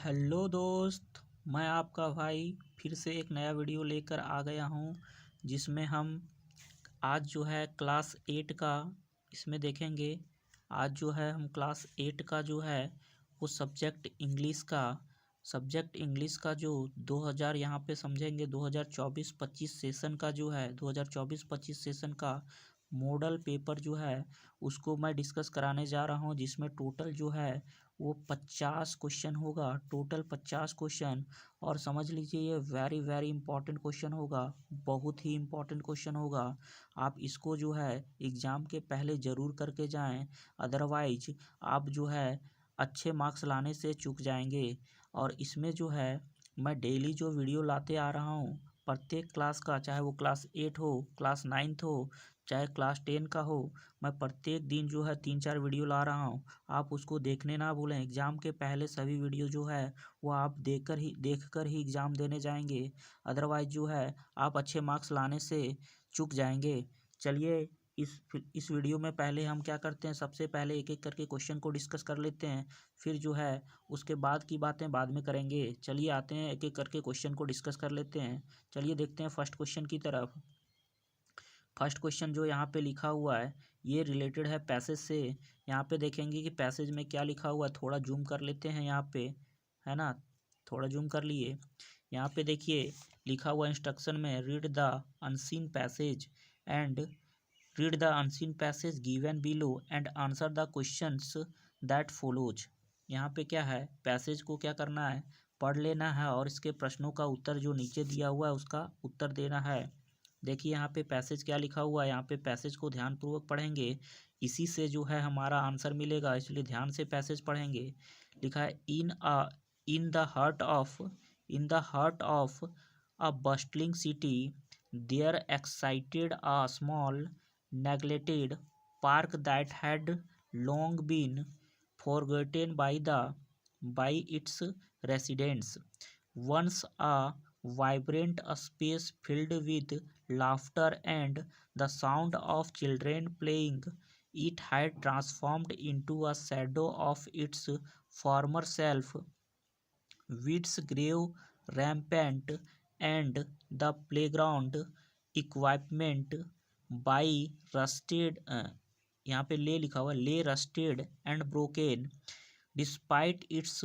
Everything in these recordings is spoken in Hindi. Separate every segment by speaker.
Speaker 1: हेलो दोस्त। मैं आपका भाई फिर से एक नया वीडियो लेकर आ गया हूँ जिसमें हम आज जो है क्लास 8 का इसमें देखेंगे। आज जो है हम क्लास 8 का जो है वो सब्जेक्ट इंग्लिश का जो 2000 यहाँ पे समझेंगे 2024-25 सेशन का जो है 2024-25 सेशन का मॉडल पेपर जो है उसको मैं डिस्कस कराने जा रहा हूँ, जिसमें टोटल जो है वो 50 क्वेश्चन होगा। Total 50 question. और समझ लीजिए ये वेरी वेरी इंपॉर्टेंट क्वेश्चन होगा, बहुत ही इंपॉर्टेंट क्वेश्चन होगा। आप इसको जो है एग्ज़ाम के पहले ज़रूर करके जाएं, अदरवाइज आप जो है अच्छे मार्क्स लाने से चूक जाएंगे। और इसमें जो है मैं डेली जो वीडियो लाते आ रहा हूँ प्रत्येक क्लास का, चाहे वो क्लास 8 हो, क्लास 9 हो, चाहे क्लास 10 का हो, मैं प्रत्येक दिन जो है 3-4 वीडियो ला रहा हूँ। आप उसको देखने ना भूलें। एग्ज़ाम के पहले सभी वीडियो जो है वो आप देख कर ही एग्ज़ाम देने जाएंगे, अदरवाइज जो है आप अच्छे मार्क्स लाने से चूक जाएंगे। चलिए इस वीडियो में पहले हम क्या करते हैं, सबसे पहले एक एक करके क्वेश्चन को डिस्कस कर लेते हैं, फिर जो है उसके बाद की बातें बाद में करेंगे। चलिए आते हैं एक एक करके क्वेश्चन को डिस्कस कर लेते हैं। चलिए देखते हैं फर्स्ट क्वेश्चन की तरफ। फर्स्ट क्वेश्चन जो यहाँ पे लिखा हुआ है ये रिलेटेड है पैसेज से। यहाँ पे देखेंगे कि पैसेज में क्या लिखा हुआ है, थोड़ा जूम कर लेते हैं यहाँ पे, है ना। थोड़ा जूम कर लिए। यहाँ पे देखिए लिखा हुआ इंस्ट्रक्शन में read the unseen passage given below and answer the questions that follows. यहाँ पे क्या है, पैसेज को क्या करना है, पढ़ लेना है और इसके प्रश्नों का उत्तर जो नीचे दिया हुआ है उसका उत्तर देना है। देखिए यहाँ पे पैसेज क्या लिखा हुआ है, यहाँ पे पैसेज को ध्यानपूर्वक पढ़ेंगे, इसी से जो है हमारा आंसर मिलेगा, इसलिए ध्यान से पैसेज पढ़ेंगे। लिखा है in the heart of a bustling city there existed a small neglected park that had long been forgotten by its residents. Once a vibrant space filled with laughter and the sound of children playing, it had transformed into a shadow of its former self. Weeds grew rampant, and the playground equipment by rusted यहाँ पे ले लिखा हुआ, ले rusted and broken. Despite its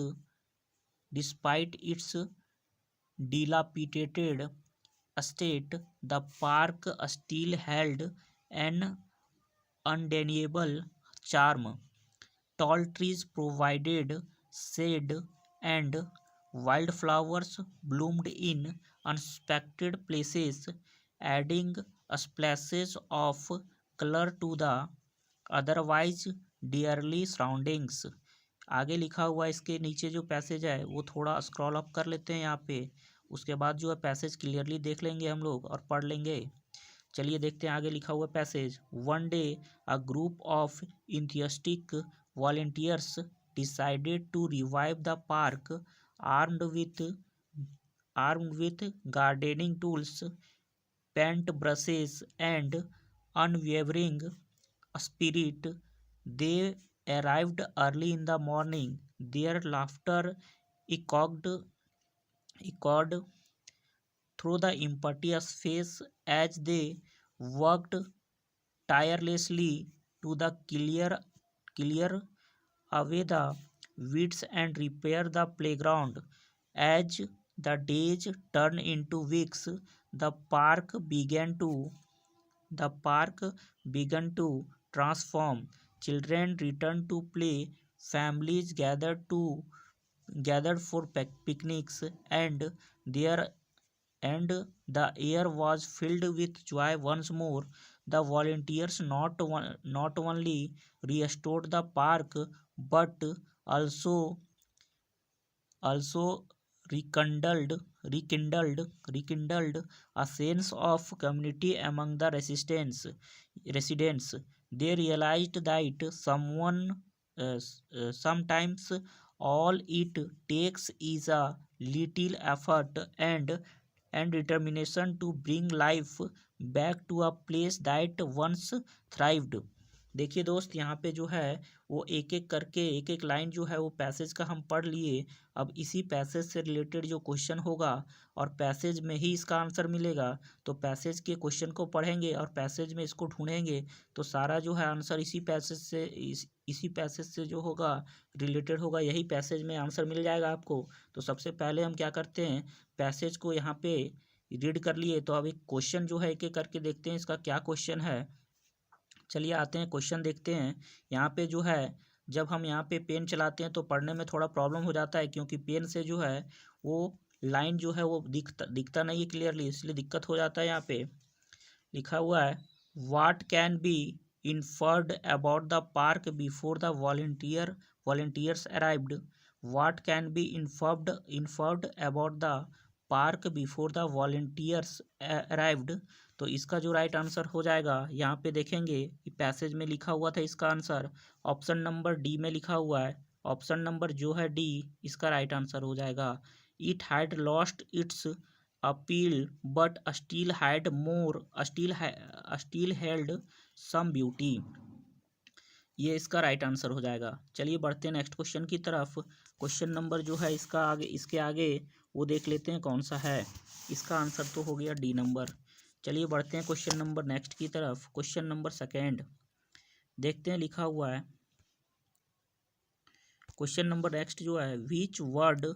Speaker 1: despite its dilapidated state, the park still held an undeniable charm. Tall trees provided shade, and wildflowers bloomed in unexpected places, adding splashes of color to the otherwise dreary surroundings. आगे लिखा हुआ है, इसके नीचे जो पैसेज है वो थोड़ा स्क्रॉल अप कर लेते हैं यहाँ पे, उसके बाद जो है पैसेज क्लियरली देख लेंगे हम लोग और पढ़ लेंगे। चलिए देखते हैं आगे लिखा हुआ passage. One day a group of enthusiastic volunteers decided to revive the park armed with gardening tools, paint brushes and unwavering spirit. They arrived early in the morning. Their laughter echoed through the impetuous face as they worked tirelessly to clear away the weeds and repair the playground. As the days turned into weeks, the park began to transform. Children returned to play, families gathered for picnics, and there and the air was filled with joy once more. The volunteers not only restored the park but also also rekindled a sense of community among the residents. They realized that sometimes all it takes is a little effort and determination to bring life back to a place that once thrived. देखिए दोस्त, यहाँ पे जो है वो एक एक करके एक एक लाइन जो है वो पैसेज का हम पढ़ लिए। अब इसी पैसेज से रिलेटेड जो क्वेश्चन होगा और पैसेज में ही इसका आंसर मिलेगा, तो पैसेज के क्वेश्चन को पढ़ेंगे और पैसेज में इसको ढूंढेंगे, तो सारा जो है आंसर इसी पैसेज से इसी पैसेज से जो होगा रिलेटेड होगा, यही पैसेज में आंसर मिल जाएगा आपको। तो सबसे पहले हम क्या करते हैं, पैसेज को यहाँ पे रीड कर लिए, तो अब एक क्वेश्चन जो है एक एक करके देखते हैं इसका क्या क्वेश्चन है। चलिए आते हैं क्वेश्चन देखते हैं। यहाँ पे जो है जब हम यहाँ पे पेन चलाते हैं तो पढ़ने में थोड़ा प्रॉब्लम हो जाता है, क्योंकि पेन से जो है वो लाइन जो है वो दिखता नहीं है क्लियरली, इसलिए दिक्कत हो जाता है। यहाँ पे लिखा हुआ है, what can be inferred about the park before the volunteers arrived. What can be inferred about the park before the volunteers arrived. तो इसका जो राइट आंसर हो जाएगा, यहाँ पे देखेंगे कि पैसेज में लिखा हुआ था इसका आंसर ऑप्शन नंबर डी में लिखा हुआ है। ऑप्शन नंबर जो है डी इसका राइट आंसर हो जाएगा। It had lost its appeal but still held some beauty. ये इसका राइट आंसर हो जाएगा। चलिए बढ़ते हैं नेक्स्ट क्वेश्चन की तरफ। क्वेश्चन नंबर जो है इसका आगे इसके आगे वो देख लेते हैं कौन सा है। इसका आंसर तो हो गया डी नंबर। चलिए बढ़ते हैं क्वेश्चन नंबर नेक्स्ट की तरफ। क्वेश्चन नंबर सेकेंड देखते हैं, लिखा हुआ है क्वेश्चन नंबर नेक्स्ट जो है, which word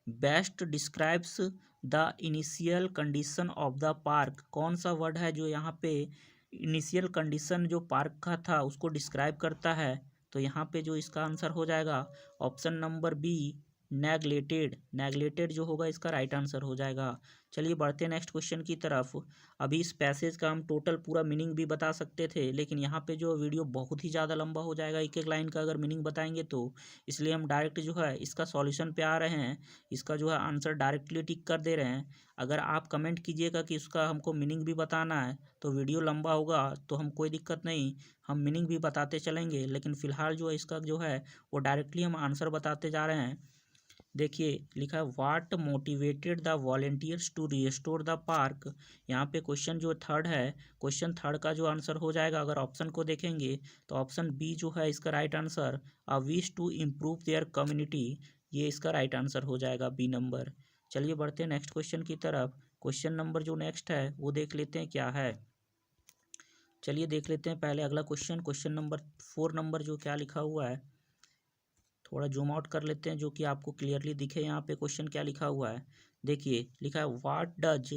Speaker 1: best describes the initial condition of the park. कौन सा वर्ड है जो यहाँ पे इनिशियल कंडीशन जो पार्क का था उसको डिस्क्राइब करता है। तो यहाँ पे जो इसका आंसर हो जाएगा ऑप्शन नंबर बी, नेगलेटेड जो होगा इसका राइट आंसर हो जाएगा। चलिए बढ़ते हैं नेक्स्ट क्वेश्चन की तरफ। अभी इस पैसेज का हम टोटल पूरा मीनिंग भी बता सकते थे, लेकिन यहाँ पे जो वीडियो बहुत ही ज़्यादा लंबा हो जाएगा एक एक लाइन का अगर मीनिंग बताएंगे तो, इसलिए हम डायरेक्ट जो है इसका सॉल्यूशन पे आ रहे हैं। इसका जो है आंसर डायरेक्टली टिक कर दे रहे हैं। अगर आप कमेंट कीजिएगा कि उसका हमको मीनिंग भी बताना है तो वीडियो लंबा होगा, तो हम कोई दिक्कत नहीं, हम मीनिंग भी बताते चलेंगे, लेकिन फ़िलहाल जो है इसका जो है वो डायरेक्टली हम आंसर बताते जा रहे हैं। देखिए लिखा है, what motivated the volunteers to restore the park. यहाँ पे क्वेश्चन जो थर्ड है, क्वेश्चन थर्ड का जो आंसर हो जाएगा, अगर ऑप्शन को देखेंगे तो ऑप्शन बी जो है इसका right answer, a wish to improve their community, ये इसका राइट आंसर हो जाएगा बी नंबर। चलिए बढ़ते हैं नेक्स्ट क्वेश्चन की तरफ। क्वेश्चन नंबर जो नेक्स्ट है वो देख लेते हैं क्या है। चलिए देख लेते हैं पहले अगला क्वेश्चन, क्वेश्चन नंबर 4 नंबर जो क्या लिखा हुआ है, थोड़ा जूम आउट कर लेते हैं जो कि आपको क्लियरली दिखे। यहाँ पे क्वेश्चन क्या लिखा हुआ है, देखिए लिखा है, व्हाट डज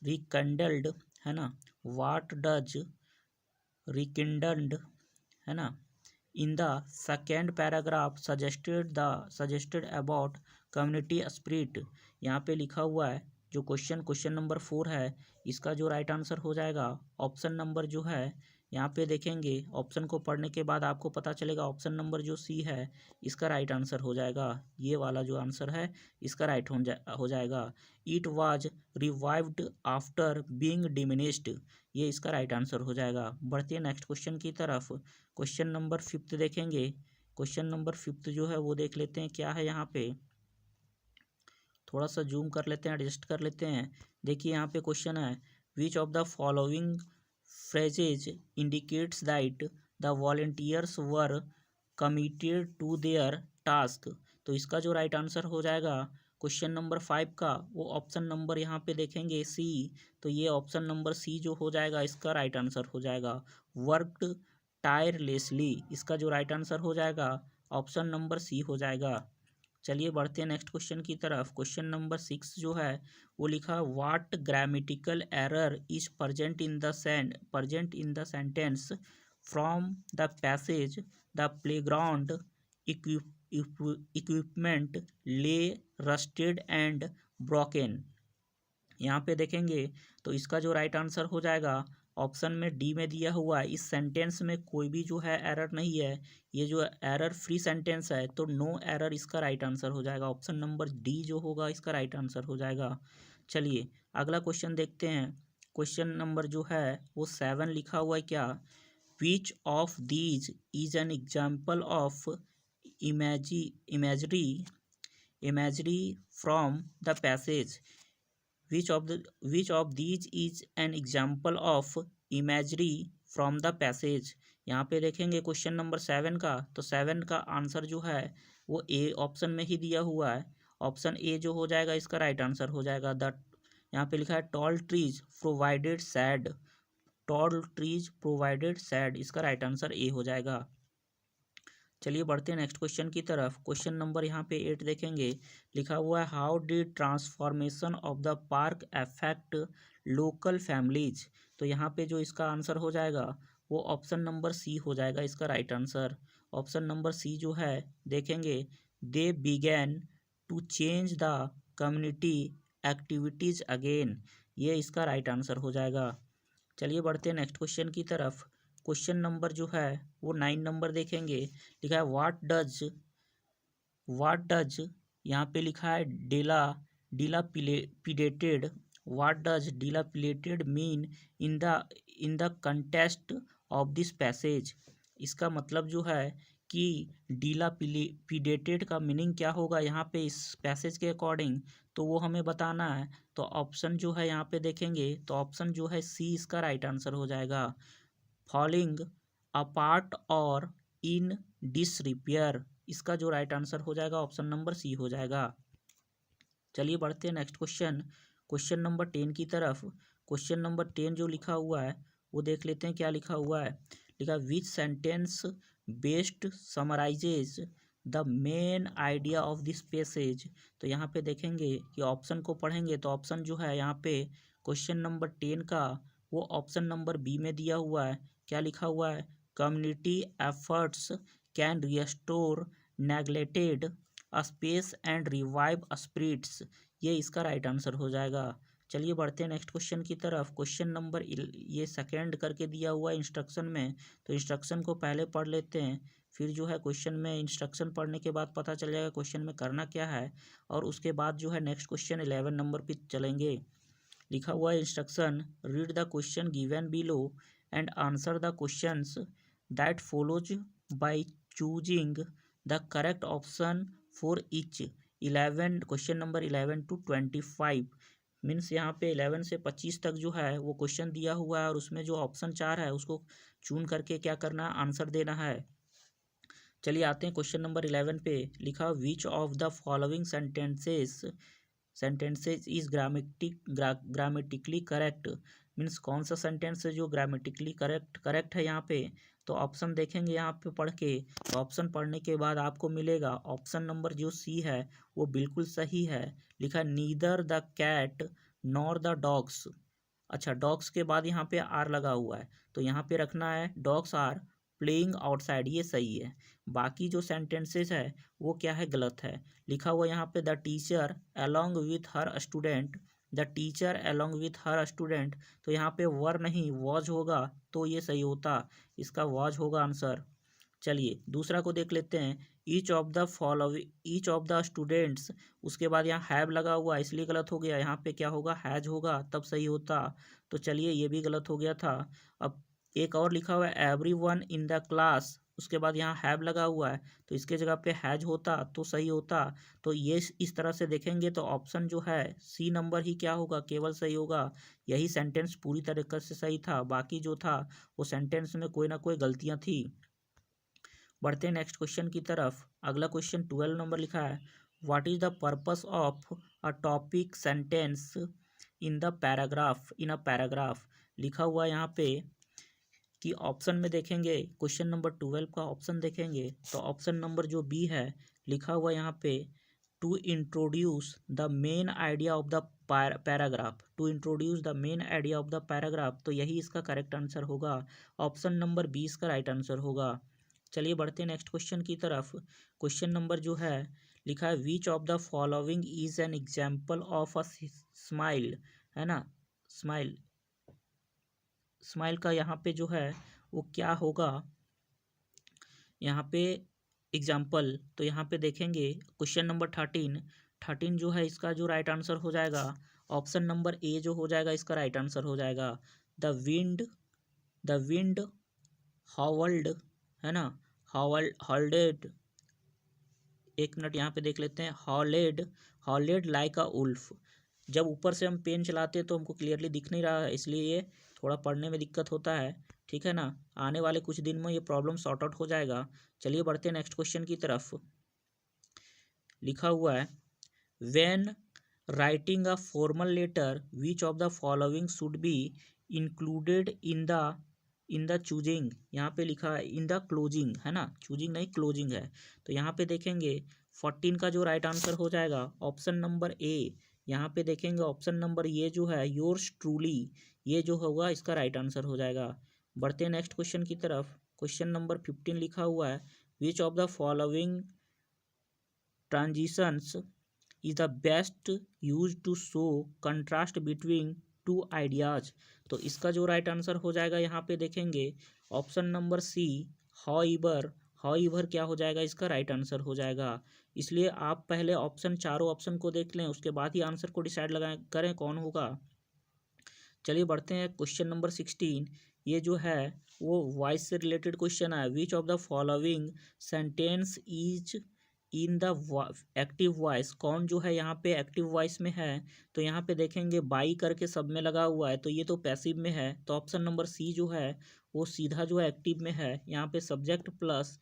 Speaker 1: रिकंडल्ड, है ना, व्हाट डज रिकिंडल्ड, है ना, in the second paragraph suggested about community spirit. यहाँ पे लिखा हुआ है जो क्वेश्चन नंबर 4 है, इसका जो राइट आंसर हो जाएगा ऑप्शन नंबर जो है, यहाँ पे देखेंगे ऑप्शन को पढ़ने के बाद आपको पता चलेगा ऑप्शन नंबर जो सी है इसका राइट आंसर हो जाएगा। ये वाला जो आंसर है इसका राइट हो जाएगा। It was revived after being diminished, ये इसका राइट आंसर हो जाएगा। बढ़ते हैं नेक्स्ट क्वेश्चन की तरफ। क्वेश्चन नंबर 5 देखेंगे। क्वेश्चन नंबर 5 जो है वो देख लेते हैं क्या है। यहाँ पे थोड़ा सा जूम कर लेते हैं, एडजस्ट कर लेते हैं। देखिए यहाँ पे क्वेश्चन है, which of the following phrases indicates that the volunteers were committed to their task. तो इसका जो राइट आंसर हो जाएगा क्वेश्चन नंबर 5 का, वो ऑप्शन नंबर यहाँ पे देखेंगे सी, तो ये ऑप्शन नंबर सी जो हो जाएगा इसका राइट आंसर हो जाएगा, वर्कड टायरलेसली। इसका जो राइट आंसर हो जाएगा ऑप्शन नंबर सी हो जाएगा। चलिए बढ़ते हैं नेक्स्ट क्वेश्चन की तरफ। क्वेश्चन नंबर 6 जो है वो लिखा, what grammatical error is present in the sentence from the passage the playground equipment ले रस्टेड एंड ब्रोकन। यहाँ पे देखेंगे तो इसका जो राइट आंसर हो जाएगा ऑप्शन में डी में दिया हुआ है। इस सेंटेंस में कोई भी जो है एरर नहीं है, ये जो एरर फ्री सेंटेंस है, तो नो एरर इसका राइट आंसर हो जाएगा। ऑप्शन नंबर डी जो होगा इसका राइट आंसर हो जाएगा। चलिए अगला क्वेश्चन देखते हैं। क्वेश्चन नंबर जो है वो 7 लिखा हुआ है क्या, which of these is an example of imagery from the passage. Which of these is an example of imagery from the passage। यहाँ पे देखेंगे क्वेश्चन नंबर 7 का, तो 7 का आंसर जो है वो ए ऑप्शन में ही दिया हुआ है। ऑप्शन ए जो हो जाएगा इसका राइट आंसर हो जाएगा। द यहाँ पे लिखा है tall trees provided sad, tall trees provided sad, इसका राइट आंसर ए हो जाएगा। चलिए बढ़ते हैं नेक्स्ट क्वेश्चन की तरफ। क्वेश्चन नंबर यहाँ पे 8 देखेंगे, लिखा हुआ है how did transformation of the park affect local families. तो यहाँ पे जो इसका आंसर हो जाएगा वो ऑप्शन नंबर सी हो जाएगा इसका right answer. Option number C जो है देखेंगे, they began to change the community activities again, ये इसका राइट आंसर हो जाएगा। चलिए बढ़ते हैं नेक्स्ट क्वेश्चन की तरफ। क्वेश्चन नंबर जो है वो 9 नंबर देखेंगे, लिखा है व्हाट डज यहाँ पे लिखा है dilapidated, what does dilapidated mean in the context of this passage. इसका मतलब जो है कि डिलापिडेटेड का मीनिंग क्या होगा यहाँ पे इस पैसेज के अकॉर्डिंग, तो वो हमें बताना है। तो ऑप्शन जो है यहाँ पे देखेंगे, तो ऑप्शन जो है सी इसका राइट आंसर हो जाएगा। फॉलिंग अपार्ट और इन डिसरिपेयर, इसका जो राइट आंसर हो जाएगा ऑप्शन नंबर सी हो जाएगा। चलिए बढ़ते हैं नेक्स्ट क्वेश्चन, क्वेश्चन नंबर 10 की तरफ। क्वेश्चन नंबर 10 जो लिखा हुआ है वो देख लेते हैं क्या लिखा हुआ है। लिखा विच sentence best summarises the main idea of this passage. तो यहाँ पे देखेंगे कि ऑप्शन को पढ़ेंगे, तो ऑप्शन जो है यहाँ पे क्वेश्चन नंबर 10 का वो ऑप्शन नंबर बी में दिया हुआ है। क्या लिखा हुआ है, community efforts can restore neglected space and revive spirits, ये इसका राइट आंसर हो जाएगा। चलिए बढ़ते हैं नेक्स्ट क्वेश्चन की तरफ। क्वेश्चन नंबर ये सेकेंड करके दिया हुआ है इंस्ट्रक्शन में, तो इंस्ट्रक्शन को पहले पढ़ लेते हैं, फिर जो है क्वेश्चन में इंस्ट्रक्शन पढ़ने के बाद पता चल जाएगा क्वेश्चन में करना क्या है, और उसके बाद जो है नेक्स्ट क्वेश्चन 11 नंबर पे चलेंगे। लिखा हुआ है instruction, read the question given below and answer the questions that follows by choosing the correct option for each 11, question number 11 to 25, means यहाँ पे 11 से 25 तक जो है वो क्वेश्चन दिया हुआ है, और उसमें जो ऑप्शन 4 है उसको चून करके क्या करना है, आंसर देना है। चलिए आते हैं क्वेश्चन नंबर 11 पे। लिखा विच of the following sentences is grammatically correct, means कौन सा सेंटेंस है जो ग्रामेटिकली करेक्ट है यहाँ पे। तो ऑप्शन देखेंगे यहाँ पे पढ़ के, तो ऑप्शन पढ़ने के बाद आपको मिलेगा ऑप्शन नंबर जो सी है वो बिल्कुल सही है। लिखा neither the cat nor the dogs. अच्छा, डॉग्स के बाद यहाँ पे आर लगा हुआ है, तो यहाँ पे रखना है डॉग्स आर प्लेइंग आउटसाइड, ये सही है। बाकी जो सेंटेंसेस है वो क्या है, गलत है। लिखा हुआ यहाँ पे the teacher along with her student, the teacher along with her student, तो यहाँ पे वर नहीं वॉज होगा, तो ये सही होता, इसका वॉज होगा आंसर। चलिए दूसरा को देख लेते हैं, ईच ऑफ द स्टूडेंट्स, उसके बाद यहाँ हैव लगा हुआ है इसलिए गलत हो गया, यहाँ पे क्या होगा, हैज होगा, तब सही होता। तो चलिए ये भी गलत हो गया था। अब एक और लिखा हुआ है every one in the class, उसके बाद यहाँ हैव लगा हुआ है, तो इसके जगह पे हैज होता तो सही होता। तो ये इस तरह से देखेंगे तो ऑप्शन जो है सी नंबर ही क्या होगा, केवल सही होगा। यही सेंटेंस पूरी तरीके से सही था, बाकी जो था वो सेंटेंस में कोई ना कोई गलतियाँ थी। बढ़ते हैं नेक्स्ट क्वेश्चन की तरफ। अगला क्वेश्चन 12 नंबर लिखा है, what is the purpose of a topic sentence in the paragraph. लिखा हुआ है यहाँ पे कि ऑप्शन में देखेंगे क्वेश्चन नंबर 12 का ऑप्शन देखेंगे, तो ऑप्शन नंबर जो बी है लिखा हुआ यहाँ पे to introduce the main idea of the paragraph, to introduce the main idea of the paragraph, तो यही इसका करेक्ट आंसर होगा। ऑप्शन नंबर 20 का राइट आंसर होगा। चलिए बढ़ते हैं नेक्स्ट क्वेश्चन की तरफ। क्वेश्चन नंबर जो है लिखा है which of the following is an example of a smile, है ना, स्माइल का यहाँ पे जो है वो क्या होगा, यहाँ पे एग्जाम्पल, तो यहाँ पे देखेंगे क्वेश्चन नंबर 13 जो है इसका जो राइट आंसर हो जाएगा, ऑप्शन नंबर ए जो हो जाएगा इसका राइट आंसर हो जाएगा। द विंड हॉवल्ड, है ना, हॉल्डेड, एक मिनट यहाँ पे देख लेते हैं, हॉलेड लाइक अ उल्फ, जब ऊपर से हम पेन चलाते हैं तो हमको क्लियरली दिख नहीं रहा है, इसलिए ये थोड़ा पढ़ने में दिक्कत होता है, ठीक है ना। आने वाले कुछ दिन में ये प्रॉब्लम सॉर्ट आउट हो जाएगा। चलिए बढ़ते हैं नेक्स्ट क्वेश्चन की तरफ। लिखा हुआ है when writing a formal letter which of the following should be included in the choosing. यहाँ पे लिखा है इन द क्लोजिंग, है ना, चूजिंग नहीं क्लोजिंग है। तो यहाँ पे देखेंगे 14 का जो राइट आंसर हो जाएगा ऑप्शन नंबर ए। यहाँ पे देखेंगे ऑप्शन नंबर ये जो है योर्स ट्रूली, ये जो होगा इसका राइट आंसर हो जाएगा। बढ़ते हैं नेक्स्ट क्वेश्चन की तरफ। क्वेश्चन नंबर 15 लिखा हुआ है which of the following transitions is the best used to show contrast between two ideas। तो इसका जो राइट आंसर हो जाएगा यहाँ पे देखेंगे option number C however. However क्या हो जाएगा, इसका राइट आंसर हो जाएगा। इसलिए आप पहले ऑप्शन, चारों ऑप्शन को देख लें, उसके बाद ही आंसर को डिसाइड लगाएं करें कौन होगा। चलिए बढ़ते हैं क्वेश्चन नंबर 16। ये जो है वो वॉइस से रिलेटेड क्वेश्चन है। Which of the following sentence is in the active voice. कौन जो है यहाँ पे एक्टिव वॉइस में है, तो यहाँ पे देखेंगे बाई करके सब में लगा हुआ है, तो ये तो पैसिव में है। तो ऑप्शन नंबर सी जो है वो सीधा जो है एक्टिव में है। यहाँ पे subject plus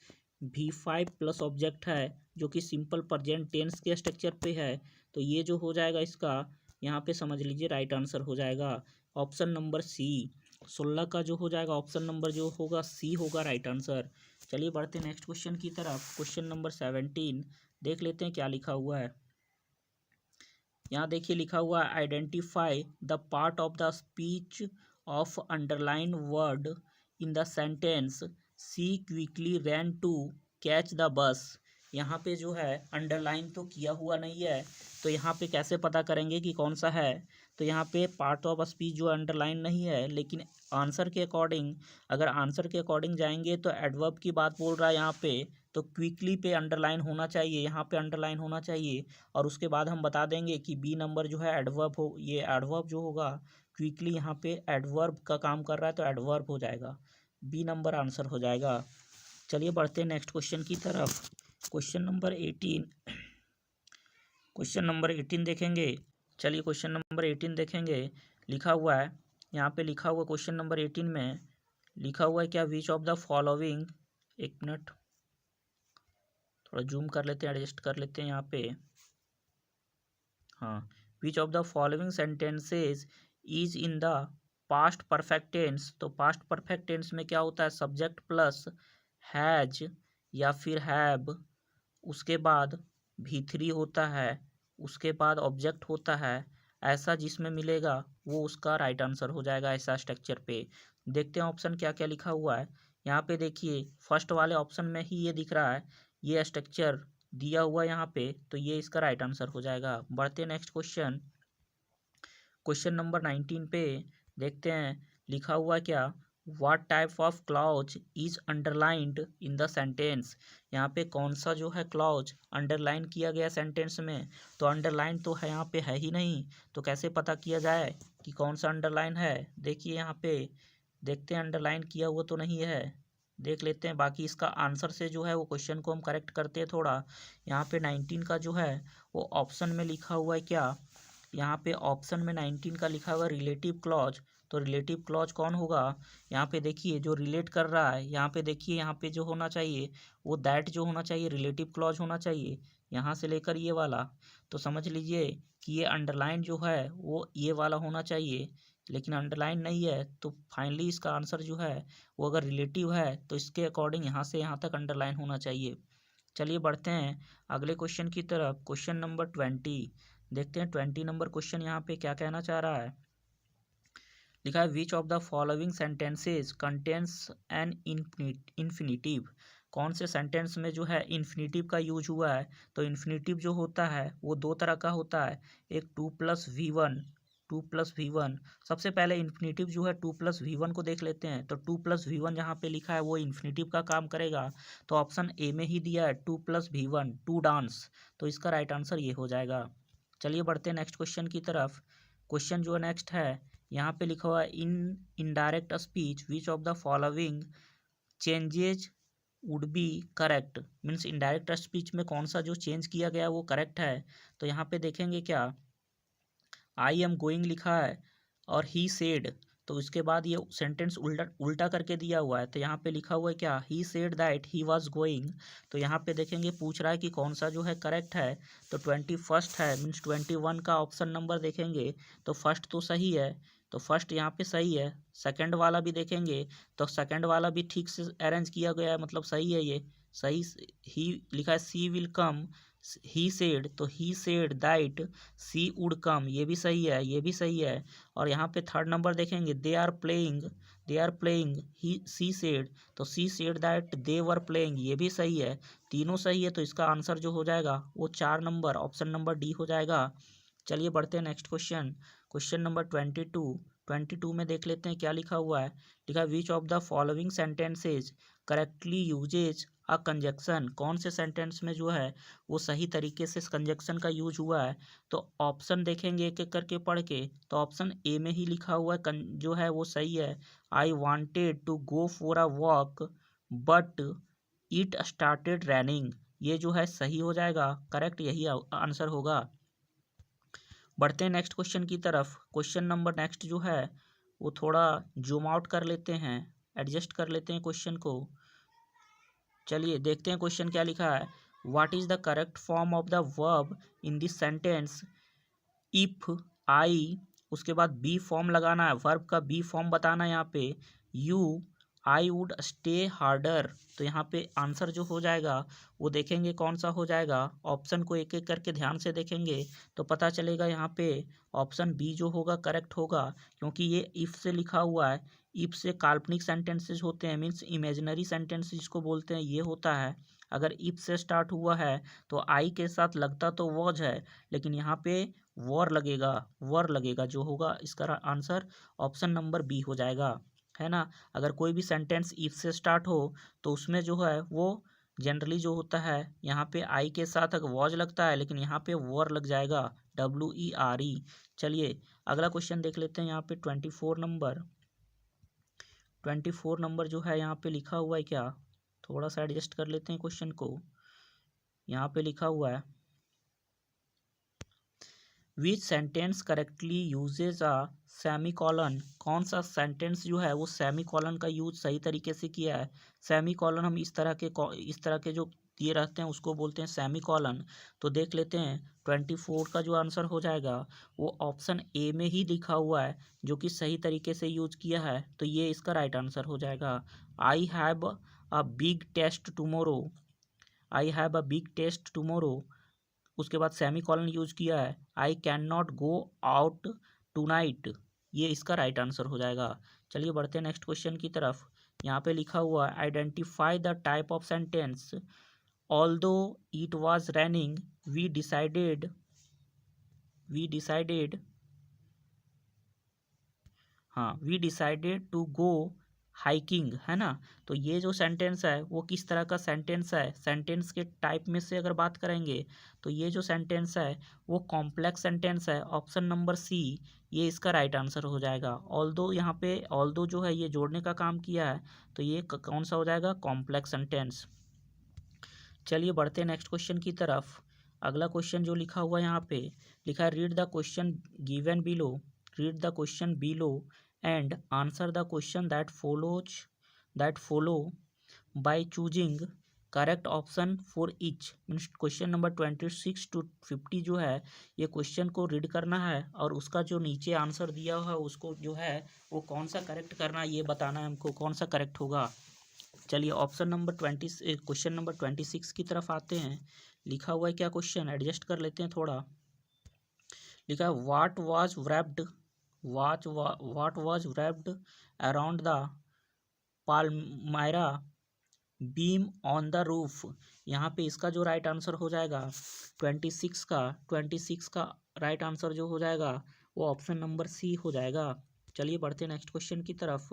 Speaker 1: V5 plus object है जो कि सिंपल प्रेजेंट टेंस के स्ट्रक्चर पे है। तो ये जो हो जाएगा इसका यहाँ पे समझ लीजिए राइट आंसर हो जाएगा ऑप्शन नंबर सी। 16 का जो हो जाएगा ऑप्शन नंबर जो होगा सी होगा राइट आंसर। चलिए बढ़ते हैं नेक्स्ट क्वेश्चन की तरफ। क्वेश्चन नंबर 17 देख लेते हैं क्या लिखा हुआ है। यहाँ देखिए लिखा हुआ है identify the part of the speech of underline word in the sentence she quickly ran to catch the bus. यहाँ पे जो है अंडरलाइन तो किया हुआ नहीं है, तो यहाँ पे कैसे पता करेंगे कि कौन सा है। तो यहाँ पे पार्ट ऑफ स्पीच जो अंडरलाइन नहीं है, लेकिन आंसर के अकॉर्डिंग, अगर आंसर के अकॉर्डिंग जाएंगे तो एडवर्ब की बात बोल रहा है यहाँ पे, तो क्विकली पे अंडरलाइन होना चाहिए, यहाँ पे अंडरलाइन होना चाहिए। और उसके बाद हम बता देंगे कि बी नंबर जो है एडवर्ब हो, ये एडवर्ब जो होगा क्विकली यहाँ पे एडवर्ब का काम कर रहा है, तो एडवर्ब हो जाएगा, बी नंबर आंसर हो जाएगा। चलिए बढ़ते हैं नेक्स्ट क्वेश्चन की तरफ। क्वेश्चन नंबर 18, क्वेश्चन नंबर 18 देखेंगे। चलिए क्वेश्चन नंबर 18 देखेंगे। लिखा हुआ है यहाँ पे, लिखा हुआ क्वेश्चन नंबर 18 में लिखा हुआ है क्या, विच ऑफ द फॉलोइंग, एक मिनट थोड़ा जूम कर लेते हैं, एडजस्ट कर लेते हैं यहाँ पे। हाँ, which of the following sentences is in the past perfect tense. तो पास्ट परफेक्ट टेंस में क्या होता है, सब्जेक्ट प्लस हैज या फिर हैव, उसके बाद V3 होता है, उसके बाद ऑब्जेक्ट होता है, ऐसा जिसमें मिलेगा वो उसका राइट आंसर हो जाएगा ऐसा स्ट्रक्चर पे। देखते हैं ऑप्शन क्या क्या लिखा हुआ है। यहाँ पे देखिए फर्स्ट वाले ऑप्शन में ही ये दिख रहा है, ये स्ट्रक्चर दिया हुआ है यहाँ पे, तो ये इसका राइट आंसर हो जाएगा। बढ़ते हैं नेक्स्ट क्वेश्चन, क्वेश्चन नंबर 19 पे देखते हैं लिखा हुआ क्या, What type of clause is underlined in the sentence. यहाँ पे कौन सा जो है क्लॉज अंडरलाइन किया गया सेंटेंस में, तो अंडरलाइन तो है यहाँ पे है ही नहीं, तो कैसे पता किया जाए कि कौन सा अंडरलाइन है। देखिए यहाँ पे देखते हैं अंडरलाइन किया हुआ तो नहीं है, देख लेते हैं। बाकी इसका आंसर से जो है वो क्वेश्चन को हम करेक्ट करते हैं थोड़ा। यहाँ पे 19 का जो है वो ऑप्शन में लिखा हुआ है क्या, यहाँ पे ऑप्शन में 19 का लिखा हुआ रिलेटिव क्लॉज। तो रिलेटिव क्लॉज कौन होगा, यहाँ पे देखिए जो रिलेट कर रहा है, यहाँ पे देखिए यहाँ पे जो होना चाहिए वो दैट जो होना चाहिए रिलेटिव क्लॉज होना चाहिए, यहाँ से लेकर ये वाला। तो समझ लीजिए कि ये अंडरलाइन जो है वो ये वाला होना चाहिए, लेकिन अंडरलाइन नहीं है, तो फाइनली इसका आंसर जो है वो अगर रिलेटिव है तो इसके अकॉर्डिंग यहाँ से यहाँ तक अंडरलाइन होना चाहिए। चलिए बढ़ते हैं अगले क्वेश्चन की तरफ। क्वेश्चन नंबर 20 देखते हैं। 20 नंबर क्वेश्चन यहाँ पे क्या कहना चाह रहा है। लिखा है which of the following sentences contains an infinitive. कौन से सेंटेंस में जो है इन्फिनिटिव का यूज हुआ है। तो इन्फिनिटिव जो होता है वो दो तरह का होता है, एक 2+V1, 2+V1। सबसे पहले इन्फिनिटिव जो है 2+V1 को देख लेते हैं। तो 2+V1 जहाँ पे लिखा है वो इन्फिनिटिव का काम करेगा, तो ऑप्शन ए में ही दिया है 2+V1 टू डांस, तो इसका राइट आंसर ये हो जाएगा। चलिए बढ़ते हैं नेक्स्ट क्वेश्चन की तरफ। क्वेश्चन जो नेक्स्ट है यहाँ पे लिखा हुआ है in indirect speech which of the following changes would be correct. Means indirect speech में कौन सा जो चेंज किया गया वो करेक्ट है। तो यहाँ पे देखेंगे क्या, आई एम गोइंग लिखा है और ही सेड, तो इसके बाद ये सेंटेंस उल्टा उल्टा करके दिया हुआ है, तो यहाँ पे लिखा हुआ है क्या, ही said that he was going. तो यहाँ पे देखेंगे पूछ रहा है कि कौन सा जो है करेक्ट है, तो 21 है, मीन्स 21 का ऑप्शन नंबर देखेंगे तो फर्स्ट तो सही है, तो फर्स्ट यहाँ पे सही है। सेकंड वाला भी देखेंगे तो सेकंड वाला भी ठीक से अरेंज किया गया है, मतलब सही है ये सही। ही लिखा है सी विल कम, ही सेड, तो he said that C would come, ये भी सही है, ये भी सही है। और यहाँ पे थर्ड नंबर देखेंगे, they are playing he she said, तो she said that they were playing, ये भी सही है। तीनों सही है, तो इसका आंसर जो हो जाएगा वो 4 नंबर ऑप्शन नंबर डी हो जाएगा। चलिए बढ़ते हैं नेक्स्ट क्वेश्चन, क्वेश्चन नंबर 22 में देख लेते हैं क्या लिखा हुआ है। लिखा है which of the following sentences correctly usage a conjunction, कौन से सेंटेंस में जो है वो सही तरीके से कंजक्शन का यूज हुआ है। तो ऑप्शन देखेंगे एक एक करके पढ़ के, तो ऑप्शन ए में ही लिखा हुआ है जो है वो सही है, I wanted to go for a walk but it started raining, ये जो है सही हो जाएगा, करेक्ट यही आंसर होगा। बढ़ते हैं नेक्स्ट क्वेश्चन की तरफ, क्वेश्चन नंबर नेक्स्ट जो है वो थोड़ा जूम आउट कर लेते हैं, एडजस्ट कर लेते हैं क्वेश्चन को। चलिए देखते हैं क्वेश्चन क्या लिखा है, what is the correct form of the verb in this sentence if I, उसके बाद बी फॉर्म लगाना है, वर्ब का बी फॉर्म बताना है यहाँ पे, you I would stay harder, तो यहाँ पे आंसर जो हो जाएगा वो देखेंगे कौन सा हो जाएगा। ऑप्शन को एक एक करके ध्यान से देखेंगे तो पता चलेगा यहाँ पे ऑप्शन बी जो होगा करेक्ट होगा, क्योंकि ये इफ से लिखा हुआ है। इफ से काल्पनिक सेंटेंसेस होते हैं, मीन्स इमेजिनरी सेंटेंस जिसको बोलते हैं ये होता है। अगर इफ से स्टार्ट हुआ है तो आई के साथ लगता तो वॉज है, लेकिन यहाँ पे वर लगेगा जो होगा, इसका आंसर ऑप्शन नंबर बी हो जाएगा, है ना। अगर कोई भी सेंटेंस इफ से स्टार्ट हो तो उसमें जो है वो जनरली जो होता है यहाँ पे आई के साथ अगर वॉज लगता है, लेकिन यहाँ पे वर लग जाएगा, WERE। चलिए अगला क्वेश्चन देख लेते हैं, यहाँ पे 24 नंबर जो है यहाँ पे लिखा हुआ है क्या, थोड़ा सा एडजस्ट कर लेते हैं क्वेश्चन को। यहाँ पे लिखा हुआ है विच सेंटेंस करेक्टली यूजेज अ सेमीकॉलन, कौन सा सेंटेंस जो है वो सेमीकॉलन का यूज सही तरीके से किया है। सेमीकॉलन हम इस तरह के जो दिए रहते हैं उसको बोलते हैं सेमीकॉलन। तो देख लेते हैं 24 का जो आंसर हो जाएगा वो ऑप्शन ए में ही लिखा हुआ है, जो कि सही तरीके से यूज किया है, तो ये इसका राइट आंसर हो जाएगा। I have a big test tomorrow, I have a big test tomorrow, उसके बाद सेमी कॉलन यूज किया है, I can not go out tonight, ये इसका राइट आंसर हो जाएगा। चलिए बढ़ते हैं नेक्स्ट क्वेश्चन की तरफ। यहाँ पे लिखा हुआ है identify the type of sentence although it was raining we decided we decided to go hiking, है ना। तो ये जो सेंटेंस है वो किस तरह का सेंटेंस है, सेंटेंस के टाइप में से अगर बात करेंगे तो ये जो सेंटेंस है वो कॉम्प्लेक्स सेंटेंस है, ऑप्शन नंबर सी ये इसका राइट आंसर हो जाएगा। ऑल्दो यहाँ पे ऑल्दो जो है ये जोड़ने का काम किया है, तो ये कौन सा हो जाएगा, कॉम्प्लेक्स सेंटेंस। चलिए बढ़ते हैं नेक्स्ट क्वेश्चन की तरफ। अगला क्वेश्चन जो लिखा हुआ है यहाँ पे लिखा है read the question given below, read the question below and answer the question that follow by choosing correct option for each, means question number 26 to 50 जो है ये क्वेश्चन को रीड करना है और उसका जो नीचे आंसर दिया हुआ है उसको जो है वो कौन सा करेक्ट करना है, ये बताना है हमको कौन सा करेक्ट होगा। चलिए ऑप्शन नंबर 20 क्वेश्चन नंबर 26 की तरफ आते हैं। लिखा हुआ है क्या क्वेश्चन, एडजस्ट कर लेते हैं थोड़ा। लिखा है what was wrapped around the palmyra beam on the roof, यहाँ पे इसका जो राइट आंसर हो जाएगा 26 का राइट आंसर जो हो जाएगा वो ऑप्शन नंबर सी हो जाएगा। चलिए बढ़ते हैं नेक्स्ट क्वेश्चन की तरफ।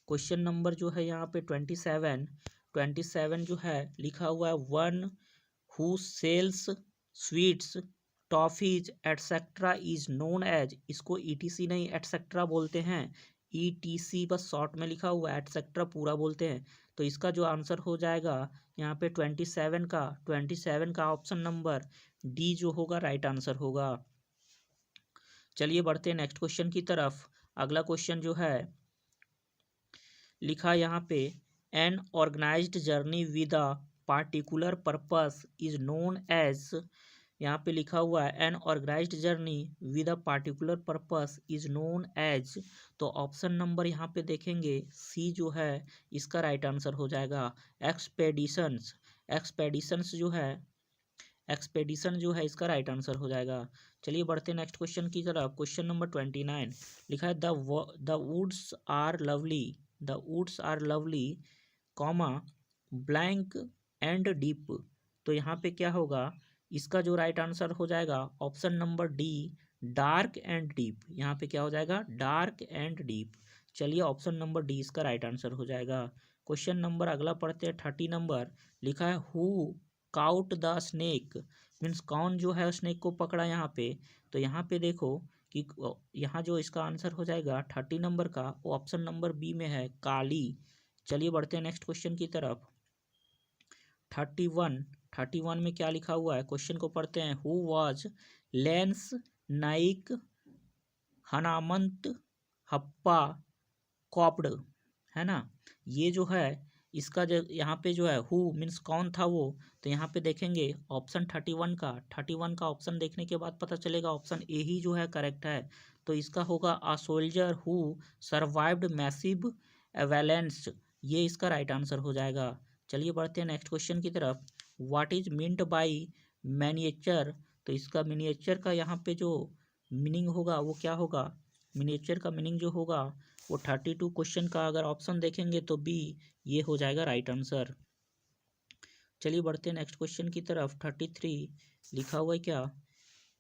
Speaker 1: क्वेश्चन नंबर जो है यहाँ पे 27 जो है लिखा हुआ है one who sells sweets toffees etcetera is known as, इसको ETC नहीं एटसेट्रा बोलते हैं, ETC बस शॉर्ट में लिखा हुआ है, एटसेट्रा पूरा बोलते हैं। तो इसका जो आंसर हो जाएगा यहाँ पे 27 का ऑप्शन नंबर डी जो होगा राइट आंसर होगा। चलिए बढ़ते हैं नेक्स्ट क्वेश्चन की तरफ। अगला क्वेश्चन जो है लिखा यहाँ पे, an organised journey with a particular purpose is known as, यहाँ पे लिखा हुआ है an organised journey with a particular purpose is known as. तो ऑप्शन नंबर यहाँ पे देखेंगे सी जो है इसका राइट आंसर हो जाएगा एक्सपेडिशंस। एक्सपेडिशंस जो है, एक्सपेडिशन जो है इसका राइट आंसर हो जाएगा। चलिए बढ़ते हैं नेक्स्ट क्वेश्चन की तरफ। क्वेश्चन नंबर 29 लिखा है, the woods are lovely, the woods are lovely comma blank and deep. तो यहाँ पे क्या होगा, इसका जो राइट आंसर हो जाएगा option number D, dark and deep. यहाँ पे क्या हो जाएगा, डार्क एंड डीप। चलिए ऑप्शन नंबर डी इसका राइट आंसर हो जाएगा। क्वेश्चन नंबर अगला पढ़ते हैं 30 नंबर। लिखा है, who cout the snake, means कौन जो है स्नेक को पकड़ा यहाँ पे। तो यहाँ पे देखो कि यहाँ जो इसका आंसर हो जाएगा 30 नंबर का, वो ऑप्शन नंबर बी में है, काली। चलिए बढ़ते हैं नेक्स्ट क्वेश्चन की तरफ। 31 में क्या लिखा हुआ है, क्वेश्चन को पढ़ते हैं। हु वाज लेंस नाइक हनामंत हप्पा कॉप्ड, है ना। ये जो है इसका जो यहाँ पे जो है हु मीन्स कौन था वो। तो यहाँ पे देखेंगे ऑप्शन 31 का ऑप्शन देखने के बाद पता चलेगा ऑप्शन ए ही जो है करेक्ट है। तो इसका होगा a soldier who survived massive avalanche, ये इसका राइट आंसर हो जाएगा। चलिए बढ़ते हैं नेक्स्ट क्वेश्चन की तरफ। व्हाट इज मीन्ड बाई मैनिएचर, तो इसका मिनिएचर का यहाँ पे जो मीनिंग होगा वो क्या होगा, मिनिएचर का मीनिंग जो होगा वो 32 क्वेश्चन का अगर ऑप्शन देखेंगे तो बी ये हो जाएगा राइट आंसर। चलिए बढ़ते हैं नेक्स्ट क्वेश्चन की तरफ। 33 लिखा हुआ है क्या,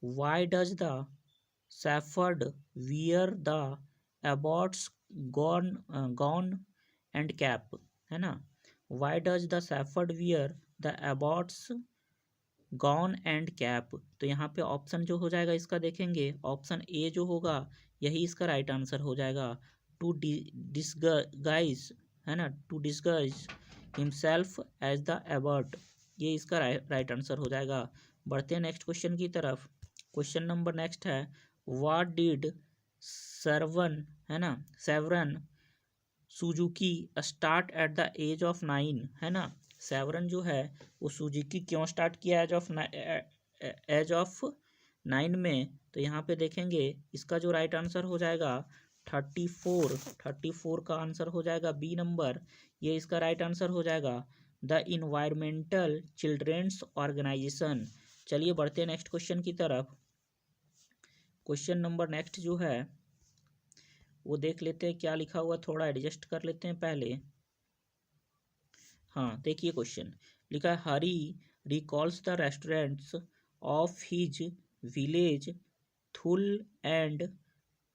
Speaker 1: why does the Safford wear the Abbott's gone gone and cap, है ना। Why does the Safford wear the Abbott's gone and cap. तो यहाँ पे ऑप्शन जो हो जाएगा इसका देखेंगे ऑप्शन ए जो होगा यही इसका राइट आंसर हो जाएगा, टू डिस्गाइज, है ना, to disguise himself as the abbot, ये इसका राइट आंसर हो जाएगा। बढ़ते हैं नेक्स्ट क्वेश्चन की तरफ। क्वेश्चन नंबर नेक्स्ट है, व्हाट डिड सर्वन, है ना, Severn Suzuki start at the age of 9, है ना। सेवरन जो है वो सुजुकी क्यों स्टार्ट किया एज ऑफ 9 में। तो यहाँ पे देखेंगे इसका जो राइट आंसर हो जाएगा 34 का आंसर हो जाएगा बी नंबर, ये इसका राइट आंसर हो जाएगा, द इन्वायरमेंटल चिल्ड्रेंस ऑर्गेनाइजेशन। चलिए बढ़ते हैं नेक्स्ट क्वेश्चन की तरफ। क्वेश्चन नंबर नेक्स्ट जो है वो देख लेते हैं क्या लिखा हुआ, थोड़ा एडजस्ट कर लेते हैं पहले। हाँ देखिए क्वेश्चन लिखा है, Hari recalls the restaurants of his village Thul and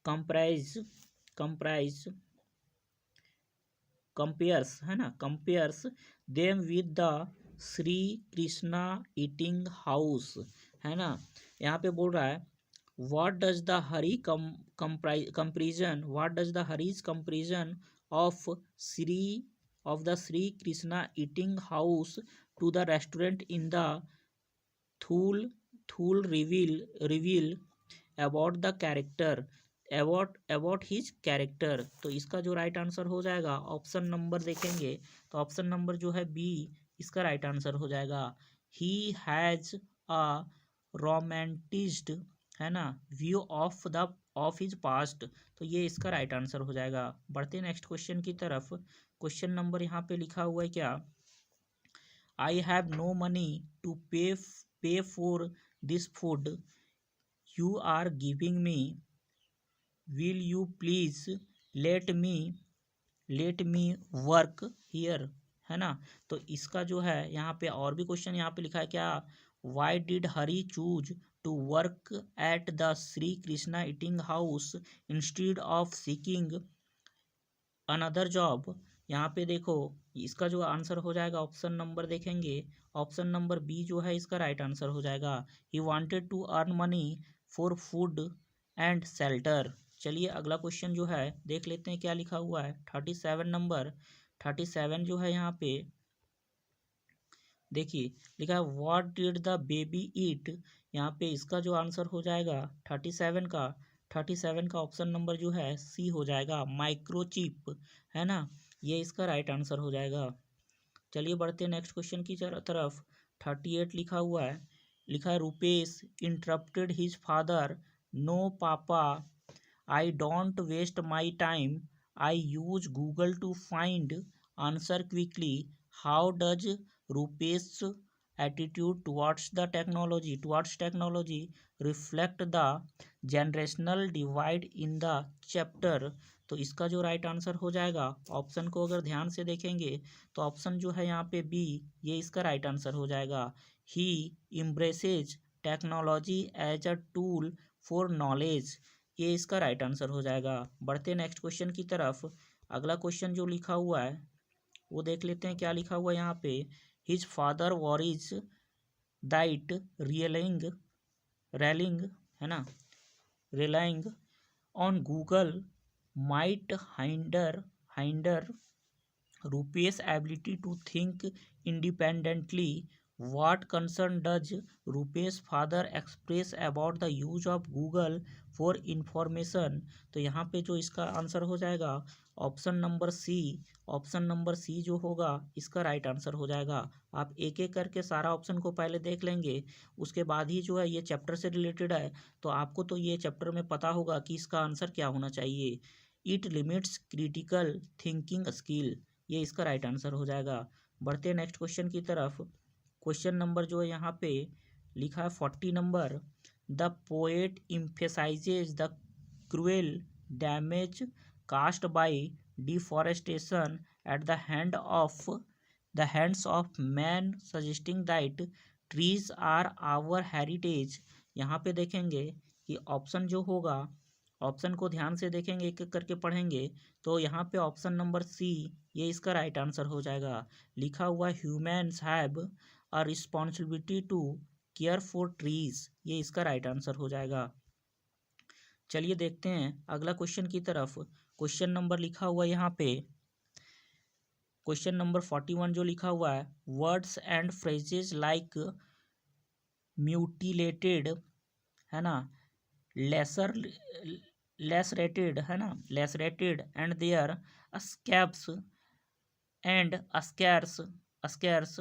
Speaker 1: comprise compares, है ना, compares them with the Shri Krishna eating house, है ना। यहाँ पे बोल रहा है, what does the hurry comparison, what does the hurry's comparison of Sri of the Sri Krishna eating house to the restaurant in the Thul reveal about the character, about his character। तो इसका जो राइट आंसर हो जाएगा ऑप्शन नंबर देखेंगे तो ऑप्शन नंबर जो है बी इसका राइट आंसर हो जाएगा, ही हैज अ रोमांटिज्ड, है ना, व्यू ऑफ हिज पास्ट। तो ये इसका राइट आंसर हो जाएगा। बढ़ते हैं नेक्स्ट क्वेश्चन की तरफ। क्वेश्चन नंबर यहाँ पे लिखा हुआ है क्या, I have no money to pay for this food you are giving me, will you please let me work here, है ना। तो इसका जो है यहाँ पे और भी क्वेश्चन यहाँ पे लिखा है क्या, why did Hari choose to work at the Shri Krishna eating house instead of seeking another job. यहाँ पे देखो इसका जो आंसर हो जाएगा ऑप्शन नंबर देखेंगे ऑप्शन नंबर बी जो है इसका राइट आंसर हो जाएगा, he wanted to earn money for food and shelter. चलिए अगला क्वेश्चन जो है देख लेते हैं क्या लिखा हुआ है। 37 नंबर, 37 जो है यहाँ पे देखिए लिखा है, व्हाट डिड द बेबी ईट। यहाँ पे इसका जो आंसर हो जाएगा 37 का, 37 का ऑप्शन नंबर जो है सी हो जाएगा, माइक्रोचिप, है ना, ये इसका राइट आंसर हो जाएगा। चलिए बढ़ते हैं नेक्स्ट क्वेश्चन की तरफ। 38 लिखा है Rupesh interrupted his father, no papa, I don't waste my time, I use Google to find answer quickly, how does Rupesh attitude towards technology reflect the generational divide in the chapter. तो इसका जो राइट आंसर हो जाएगा, ऑप्शन को अगर ध्यान से देखेंगे तो ऑप्शन जो है यहाँ पे बी, ये इसका राइट आंसर हो जाएगा। He embraces technology as a tool for knowledge, ये इसका राइट आंसर हो जाएगा। बढ़ते हैं नेक्स्ट क्वेश्चन की तरफ। अगला क्वेश्चन जो लिखा हुआ है वो देख लेते हैं क्या लिखा हुआ है यहाँ पे। हिज फादर वॉरिज दैट रेलिंग, है ना, relying on Google might hinder Rupe's ability to think independently. What concern does Rupe's father express about the use of Google for information? तो यहाँ पे जो इसका आंसर हो जाएगा ऑप्शन नंबर सी जो होगा इसका राइट आंसर हो जाएगा। आप एक एक करके सारा ऑप्शन को पहले देख लेंगे, उसके बाद ही जो है ये चैप्टर से रिलेटेड है तो आपको तो ये चैप्टर में पता होगा कि इसका आंसर क्या होना चाहिए। It limits critical thinking skill, ये इसका राइट आंसर हो जाएगा। बढ़ते हैं नेक्स्ट क्वेश्चन की तरफ। क्वेश्चन नंबर जो है यहाँ पे लिखा है 40 number, the poet emphasizes the cruel damage cast by deforestation at the hands of man, suggesting that trees are our heritage. यहाँ पे देखेंगे कि ऑप्शन जो होगा, ऑप्शन को ध्यान से देखेंगे, एक एक करके पढ़ेंगे तो यहाँ पे ऑप्शन नंबर सी, ये इसका राइट आंसर हो जाएगा। लिखा हुआ humans have a responsibility to care for trees, ये इसका राइट आंसर हो जाएगा। चलिए देखते हैं अगला क्वेश्चन की तरफ। क्वेश्चन नंबर लिखा हुआ यहाँ पे, क्वेश्चन नंबर 41 जो लिखा हुआ है, words and phrases like mutilated, है ना, लेसरेटेड, है ना, lacerated and their scabs and scars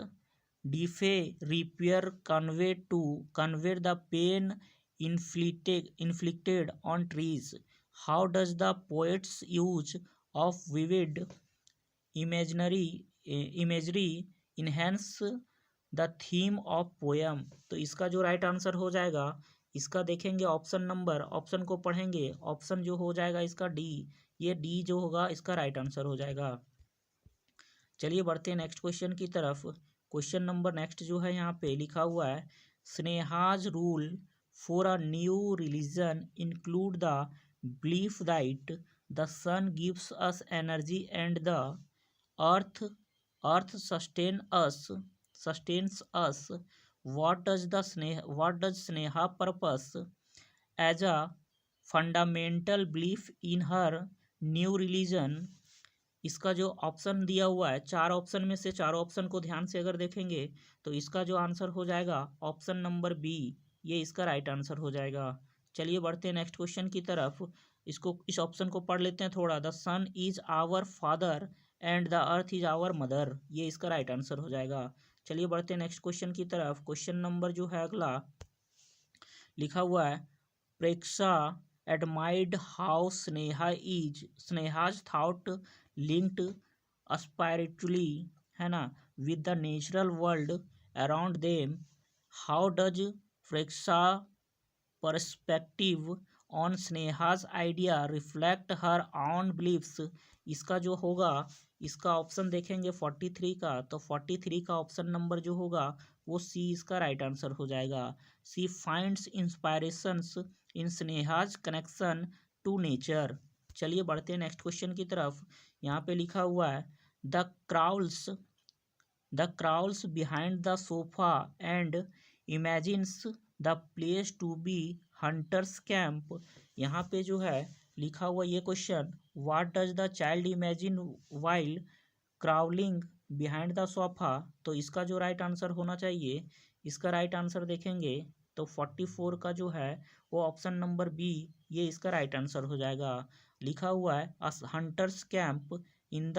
Speaker 1: defy repair convey the pain inflicted on trees. How does the poet's use of vivid imagery enhance the theme of poem? तो इसका जो राइट आंसर हो जाएगा, इसका देखेंगे ऑप्शन को पढ़ेंगे, ऑप्शन जो हो जाएगा इसका डी, ये डी जो होगा इसका राइट आंसर हो जाएगा। चलिए बढ़ते हैं नेक्स्ट क्वेश्चन की तरफ। क्वेश्चन नंबर नेक्स्ट जो है यहाँ पे लिखा हुआ है, Sneha's rule for a new religion include the belief that the sun gives us energy and the earth sustains us. What does Sneha purpose as a fundamental belief in her new religion? इसका जो ऑप्शन दिया हुआ है, चार ऑप्शन में से चारों ऑप्शन को ध्यान से अगर देखेंगे तो इसका जो आंसर हो जाएगा ऑप्शन नंबर बी, ये इसका राइट आंसर हो जाएगा। चलिए बढ़ते हैं नेक्स्ट क्वेश्चन की तरफ। इस ऑप्शन को पढ़ लेते हैं थोड़ा। The sun is our father and the earth is our mother, ये इसका राइट आंसर हो जाएगा। चलिए बढ़ते हैं नेक्स्ट क्वेश्चन की तरफ। क्वेश्चन नंबर जो है अगला लिखा हुआ है, प्रेक्षा admired how Sneha's thought linked spiritually, है ना, with the natural world around them. How does Preksha perspective on Sneha's idea reflect her own beliefs? इसका जो होगा, इसका ऑप्शन देखेंगे 43 का, तो 43 का ऑप्शन नंबर जो होगा वो सी इसका राइट आंसर हो जाएगा। She finds inspirations in Sneha's connection to nature. चलिए बढ़ते हैं नेक्स्ट क्वेश्चन की तरफ। यहाँ पे लिखा हुआ है, the crawls behind the sofa and imagines the place to be hunters camp. यहाँ पे जो है लिखा हुआ ये question, what does the child imagine while crawling behind the sofa. तो इसका जो राइट आंसर होना चाहिए, इसका राइट आंसर देखेंगे तो 44 का जो है वो ऑप्शन नंबर बी ये इसका राइट आंसर हो जाएगा। लिखा हुआ है a hunters camp in the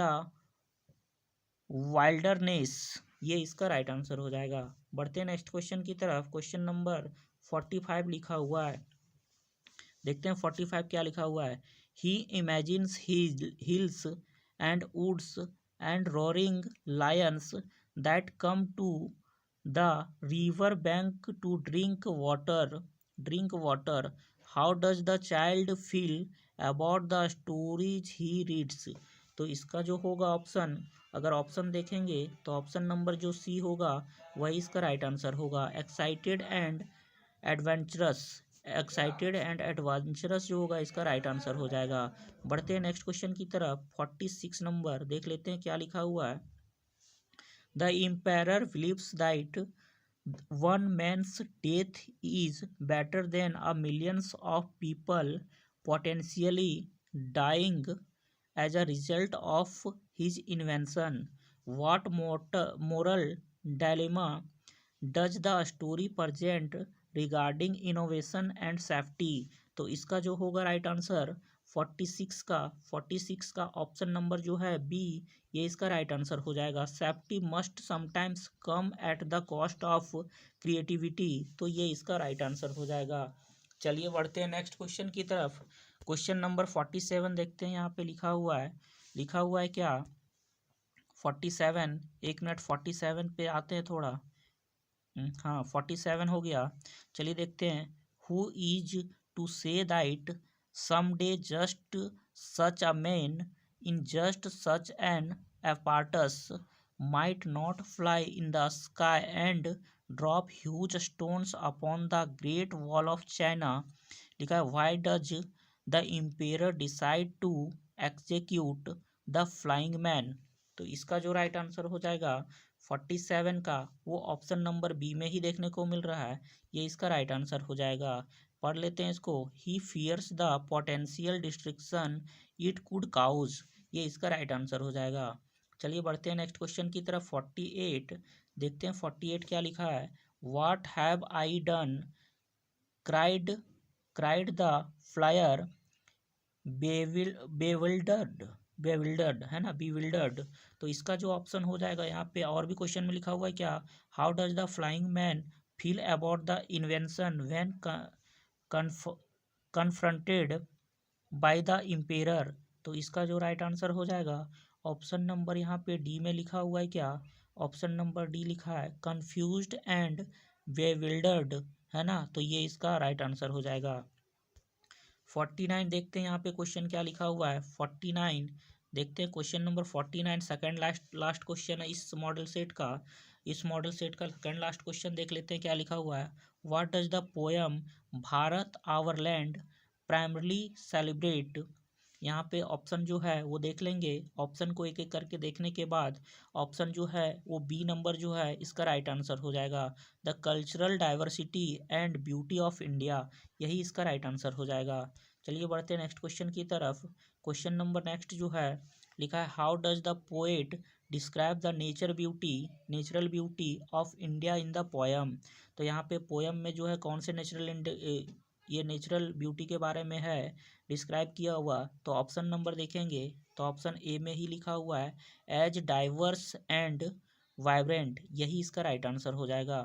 Speaker 1: wilderness, ये इसका राइट आंसर हो जाएगा। बढ़ते हैं नेक्स्ट क्वेश्चन की तरफ। क्वेश्चन नंबर 45 लिखा हुआ है, देखते हैं 45 क्या लिखा हुआ है। He imagines hills and woods and roaring lions that come to the river bank to drink water. How does the child feel about the stories he reads. तो इसका जो होगा ऑप्शन, अगर ऑप्शन देखेंगे तो ऑप्शन नंबर जो सी होगा वही इसका राइट आंसर होगा। एडवेंचरस एक्साइटेड एंड एडवेंचरस जो होगा इसका राइट आंसर हो जाएगा। बढ़ते हैं नेक्स्ट क्वेश्चन की तरफ। 46 नंबर देख लेते हैं क्या लिखा हुआ है। The empire believes that one man's death is better than a millions of people potentially dying as a result of his invention. What moral dilemma does the story present regarding innovation and safety। तो इसका जो होगा राइट आंसर 46 का ऑप्शन नंबर जो है बी ये इसका राइट आंसर हो जाएगा। Safety must sometimes come at the cost of creativity, तो ये इसका राइट आंसर हो जाएगा। चलिए बढ़ते हैं नेक्स्ट क्वेश्चन की तरफ। क्वेश्चन नंबर 47 देखते हैं, यहाँ पे लिखा हुआ है क्या 47, एक मिनट 47 पे आते हैं थोड़ा। हाँ 47 हो गया। चलिए देखते हैं। Who is to say that some day just such a man in just such an apparatus might not fly in the sky and drop huge stones upon the Great Wall of China। लिखा है why does the emperor decide to execute the flying man। तो इसका जो राइट आंसर हो जाएगा 47 का वो ऑप्शन नंबर बी में ही देखने को मिल रहा है, ये इसका राइट आंसर हो जाएगा। पढ़ लेते हैं इसको। He fears the potential destruction it could cause, ये इसका राइट आंसर हो जाएगा। चलिए बढ़ते हैं नेक्स्ट क्वेश्चन की तरफ। 48 देखते हैं 48 क्या लिखा है। What have I done cried cried the flyer bewildered है ना, bewildered। तो इसका जो ऑप्शन हो जाएगा यहाँ पे और भी क्वेश्चन में लिखा हुआ है क्या, how does the flying man feel about the invention when confronted by the emperor. तो इसका जो राइट आंसर हो जाएगा ऑप्शन नंबर यहाँ पे डी में लिखा हुआ है क्या, ऑप्शन नंबर डी लिखा है कंफ्यूज्ड एंड बेविल्डर्ड, है ना। तो ये इसका राइट आंसर हो जाएगा। 49 देखते हैं यहाँ पे क्वेश्चन क्या लिखा हुआ है। 49 देखते हैं question number 49 second last question है इस मॉडल सेट का। इस मॉडल सेट का सेकंड लास्ट क्वेश्चन देख लेते हैं क्या लिखा हुआ है। What does the poem Bharat our land primarily celebrate. यहाँ पे ऑप्शन जो है वो देख लेंगे। ऑप्शन को एक एक करके देखने के बाद ऑप्शन जो है वो बी नंबर जो है इसका राइट आंसर हो जाएगा। The cultural diversity and beauty of India, यही इसका राइट आंसर हो जाएगा। चलिए बढ़ते हैं नेक्स्ट क्वेश्चन की तरफ। क्वेश्चन नंबर नेक्स्ट जो है लिखा है how does the poet describe the natural beauty of India in the poem. तो यहाँ पे पोयम में जो है कौन से ये नेचुरल ब्यूटी के बारे में है डिस्क्राइब किया हुआ। तो ऑप्शन नंबर देखेंगे तो ऑप्शन ए में ही लिखा हुआ है एज डाइवर्स एंड वाइब्रेंट, यही इसका राइट आंसर हो जाएगा।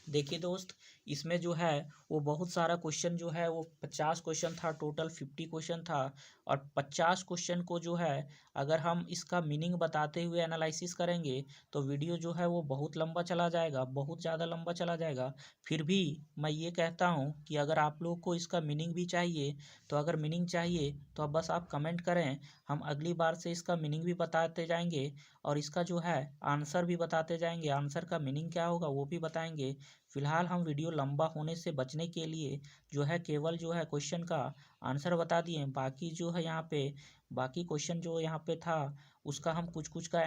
Speaker 1: देखिए दोस्त, इसमें जो है वो बहुत सारा क्वेश्चन जो है वो 50 क्वेश्चन था, टोटल 50 क्वेश्चन था। और 50 क्वेश्चन को जो है अगर हम इसका मीनिंग बताते हुए एनालिसिस करेंगे तो वीडियो जो है वो बहुत लंबा चला जाएगा, बहुत ज़्यादा लंबा चला जाएगा। फिर भी मैं ये कहता हूँ कि अगर आप लोग को इसका मीनिंग भी चाहिए तो अगर मीनिंग चाहिए तो अब बस आप कमेंट करें, हम अगली बार से इसका मीनिंग भी बताते जाएंगे और इसका जो है आंसर भी बताते जाएंगे। आंसर का मीनिंग क्या होगा वो भी बताएंगे। फिलहाल हम वीडियो लंबा होने से बचने के लिए जो है केवल जो है क्वेश्चन का आंसर बता दिए। बाकी जो है यहाँ पे बाकी क्वेश्चन जो यहाँ पे था उसका हम कुछ का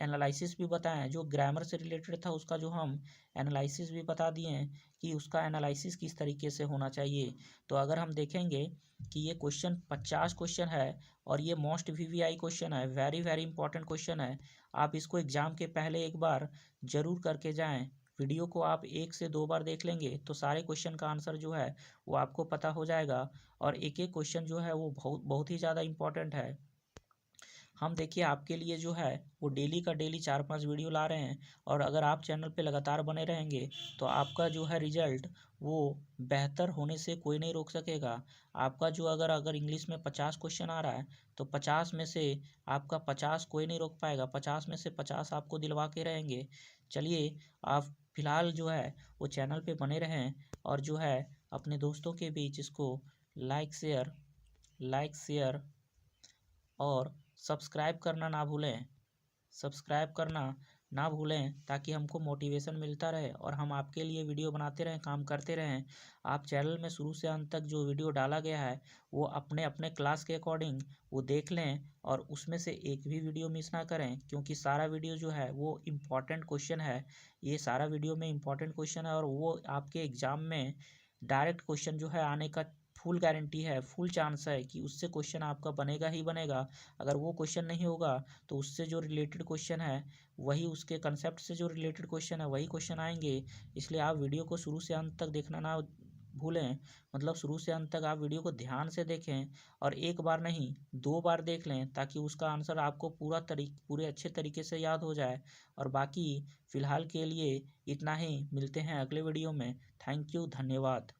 Speaker 1: एनालिसिस भी बताएं। जो ग्रामर से रिलेटेड था उसका जो हम एनालिसिस भी बता दिए हैं कि उसका एनालिसिस किस तरीके से होना चाहिए। तो अगर हम देखेंगे कि ये क्वेश्चन 50 क्वेश्चन है और ये मोस्ट VVI क्वेश्चन है, वेरी वेरी इंपॉर्टेंट क्वेश्चन है। आप इसको एग्ज़ाम के पहले एक बार ज़रूर करके जाएं। वीडियो को आप 1 से 2 बार देख लेंगे तो सारे क्वेश्चन का आंसर जो है वो आपको पता हो जाएगा। और एक एक क्वेश्चन जो है वो बहुत बहुत ही ज़्यादा इम्पोर्टेंट है। हम देखिए आपके लिए जो है वो डेली का डेली 4-5 वीडियो ला रहे हैं, और अगर आप चैनल पे लगातार बने रहेंगे तो आपका जो है रिजल्ट वो बेहतर होने से कोई नहीं रोक सकेगा। आपका जो अगर अगर इंग्लिश में 50 क्वेश्चन आ रहा है तो 50 में से आपका 50 कोई नहीं रोक पाएगा, 50 में से 50 आपको दिलवा के रहेंगे। चलिए, आप फिलहाल जो है वो चैनल पे बने रहें, और जो है अपने दोस्तों के बीच इसको लाइक शेयर और सब्सक्राइब करना ना भूलें। सब्सक्राइब करना ना भूलें ताकि हमको मोटिवेशन मिलता रहे और हम आपके लिए वीडियो बनाते रहें, काम करते रहें। आप चैनल में शुरू से अंत तक जो वीडियो डाला गया है वो अपने अपने क्लास के अकॉर्डिंग वो देख लें, और उसमें से एक भी वीडियो मिस ना करें, क्योंकि सारा वीडियो जो है वो इम्पॉर्टेंट क्वेश्चन है। ये सारा वीडियो में इम्पॉर्टेंट क्वेश्चन है, और वो आपके एग्ज़ाम में डायरेक्ट क्वेश्चन जो है आने का फुल गारंटी है, फुल चांस है कि उससे क्वेश्चन आपका बनेगा ही बनेगा। अगर वो क्वेश्चन नहीं होगा तो उससे जो रिलेटेड क्वेश्चन है वही, उसके कंसेप्ट से जो रिलेटेड क्वेश्चन है वही क्वेश्चन आएंगे। इसलिए आप वीडियो को शुरू से अंत तक देखना ना भूलें, मतलब शुरू से अंत तक आप वीडियो को ध्यान से देखें, और एक बार नहीं 2 बार देख लें ताकि उसका आंसर आपको पूरे अच्छे तरीके से याद हो जाए। और बाकी फ़िलहाल के लिए इतना ही, मिलते हैं अगले वीडियो में। थैंक यू, धन्यवाद।